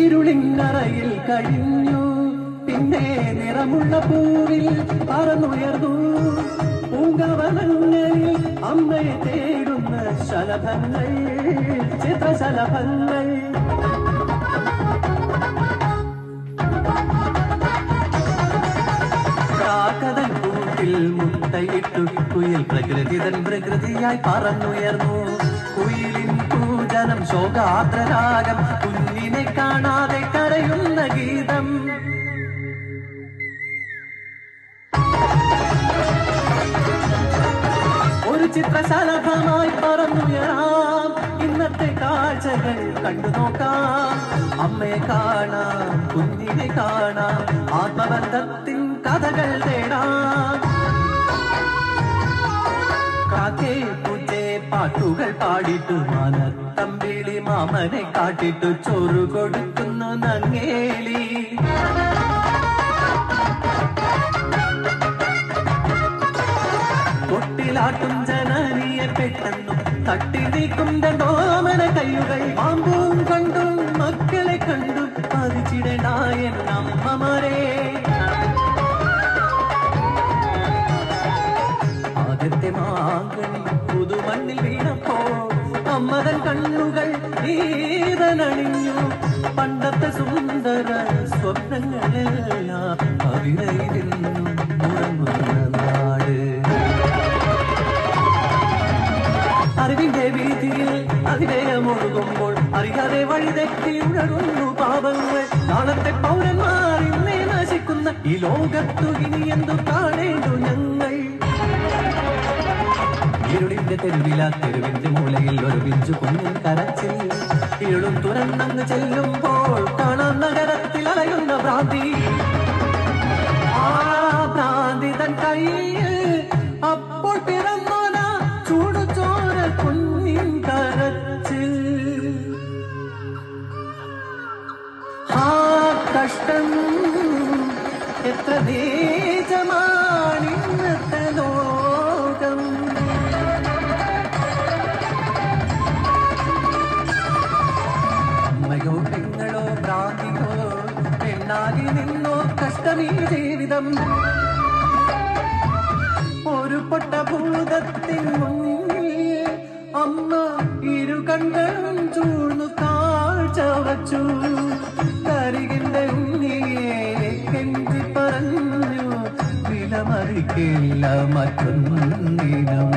ഇരുളിന്നറയിൽ കഴിഞ്ഞു പിന്നെ നിറമുള്ള പൂവിൽ പറന്നുയർന്നു പൂങ്കവനങ്ങളിൽ അമ്മയെ തേടുന്ന ശലഭങ്ങൾ ചിത്രശലഭങ്ങൾ കാക്കതൻ കൂട്ടിൽ മുട്ടയിട്ടു കുയിൽ പ്രകൃതിതൻ പ്രകൃതിയായി പറന്നുയർന്നു കുയിലിൻ പൂജനം ശോകാദ്രരാഗം കുഞ്ഞിനെ കാണാതെ കരയുന്ന ഗീതം ഒരു ചിത്രശലഭമായി പറന്നുയരാം ഇന്നത്തെ കാഴ്ചകൾ കണ്ടു നോക്കാം അമ്മയെ കാണാം കുഞ്ഞിനെ കാണാം ആത്മബന്ധത്തിൻ കഥകൾ തേടാം കാക്കേ പൂച്ചേ പാട്ടുകൾ പാടിട്ടു മാനത്തമ്പിളി മാമനെ കാട്ടിട്ടു ചോറ് കൊടുക്കുന്നു നങ്ങേലി തൊട്ടിലാട്ടും ജനനിയെ പെട്ടെന്നു തട്ടി നീക്കും ഓമന കയ്യുകൾ പാമ്പും കണ്ടു മക്കളെ കണ്ടു പതിച്ചിടനായ അമ്മമാരെ ആദ്യത്തെ മാങ്കണി പുതുമണ്ണിൽ വീണപ്പോ അമ്മതൻ കണ്ണുകൾ ഈതനണിഞ്ഞു പണ്ടത്തെ സുന്ദര സ്വപ്നങ്ങളെല്ലാം അവിടയിരുന്നു ഉറങ്ങുന്ന നാട് അറിവിന്റെ വീതിയിൽ അതിവേഗമൊഴുകുമ്പോൾ അറിയാതെ വഴിതെറ്റി ഉഴറുന്നു പാപങ്ങൾ നാളത്തെ പൗരന്മാർ ഇന്നേ നശിക്കുന്ന ഈ ലോകത്തു ഇനി എന്തു കാണേണ്ടു ഞങ്ങൾ ഇരുളിന്റെ തെരുവില തെരുവിന്റെ മൂലയിൽ ഒരു പിഞ്ചു കുഞ്ഞിൻ കരച്ചിൽ ഇരുളും തുറന്നങ്ങ് ചെല്ലുമ്പോൾ കാണാൻ നഗരത്തിൽ അലയുന്ന ഭ്രാന്തി ആ ഭ്രാന്തി തൻ കയ്യിൽ അപ്പോൾ പിറന്നോന ചൂടുചോര കുഞ്ഞിൻ കരച്ചിൽ ആ കഷ്ടം എത്ര നീചമാണിന്നത്തെ ലോകം അമ്മയോ പെങ്ങളോ ഭ്രാന്തിയോ പെണ്ണാകി നിന്നോ കഷ്ടമീ ജീവിതം ഒരു പൊട്ടഭൂതത്തിൻ മുന്നിൽ അമ്മ ഇരു കണ്ണും ചൂഴ്ന്നു കാഴ്ച വച്ചു കരികിന്റെ ഉണ്ണിയെ കെഞ്ചി പറഞ്ഞു വിലമറിക്കില്ല മറ്റൊന്നിനും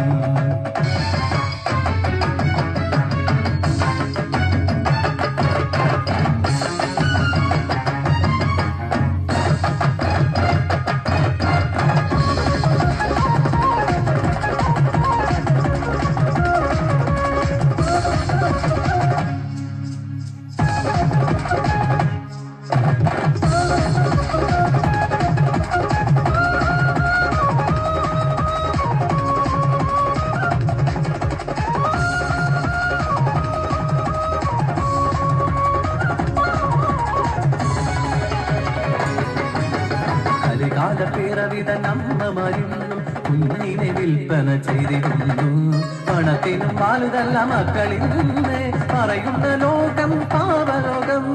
കലികാല പിറവിത നമ്മമാരിന്നും കുഞ്ഞിനെ വിൽപ്പന ചെയ്തിരുന്നു. പണത്തിനും വാലുതല്ല മക്കളിൽ നിന്ന് പറയുന്ന ലോകം പാവലോകം.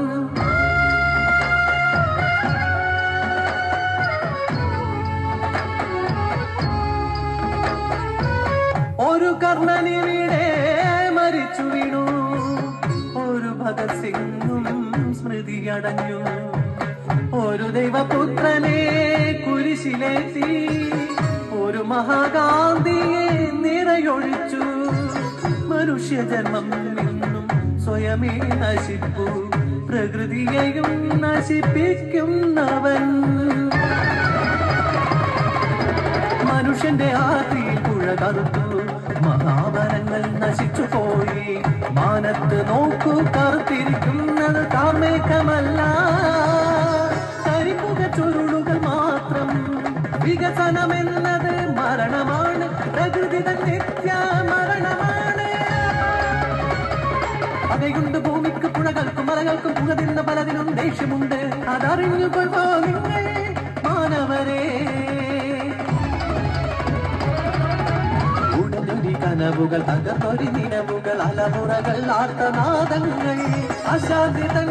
ഒരു കർണനിവിടെ മരിച്ചു വീണു, ഒരു ഭഗത് സിംഗും സ്മൃതിയടഞ്ഞു. ഒരു ദൈവപുത്രനെ കുരിശിലേറ്റി, ഒരു മഹാഗാന്ധിയെ നിറയൊഴിച്ചു. മനുഷ്യജന്മം നിന്നും സ്വയമേ നശിപ്പു, പ്രകൃതിയെയും നശിപ്പിക്കുന്നവൻ. മനുഷ്യന്റെ ആദിയിൽ പുഴ കറുത്തു, മഹാവനങ്ങൾ നശിച്ചു പോയി. മാനത്ത് നോക്കൂ, കറുത്തിരിക്കുന്നത് കാർമേഘമല്ല, കരിപ്പുക ചുരുളുകൾ മാത്രം. വികസനമെന്നത് മരണമാണ്, പ്രകൃതി നിത്യ മരണമാണ്. പകയുണ്ട് ഭൂമിക്ക്, പുഴകൾക്കും മലകൾക്കും, പുക തിന്ന പലതിനും ദേഷ്യമുണ്ട്. അതറിഞ്ഞുകൊള്ളോ നിങ്ങൾ മാനവരെ. കനവുകൾ തകർത്തൊരി നിലവുകൾ, അലമുറകൾ ആർത്തനാദങ്ങൾ, അശാന്തി തൻ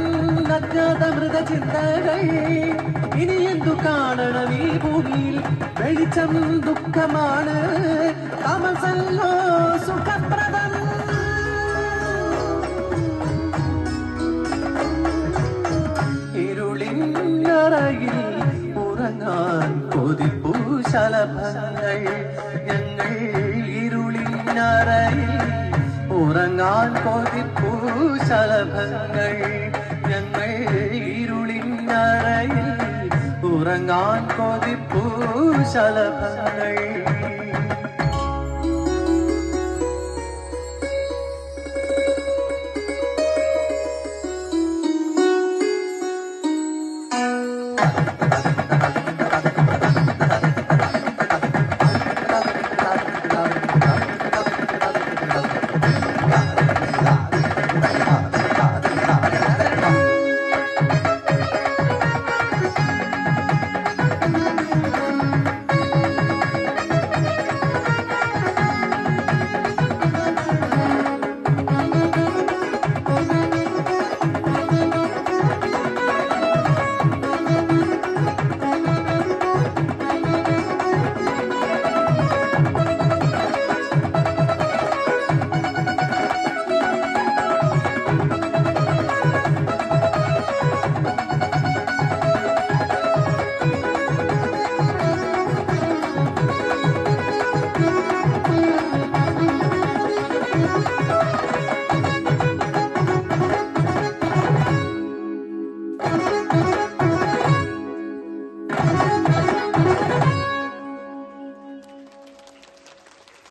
അജ്ഞാത മൃതചിന്തകൾ. ഇനി എന്തു കാണണം ഈ ഭൂമിയിൽ? വെളിച്ചം ദുഃഖമാണ്, തമസല്ലോ സുഖപ്രദം. ഇരുളിൻ അറയിൽ ഉറങ്ങാൻ കൊതിപ്പൂ ശലഭങ്ങൾ. ഞങ്ങൾ ഇരുളിനറയിൽ ഉറങ്ങാൻ കൊതിപ്പൂ ശലഭങ്ങൾ. ഞങ്ങൾ ഇരുളിനറയിൽ ഉറങ്ങാൻ കൊതിപ്പൂ ശലഭങ്ങൾ.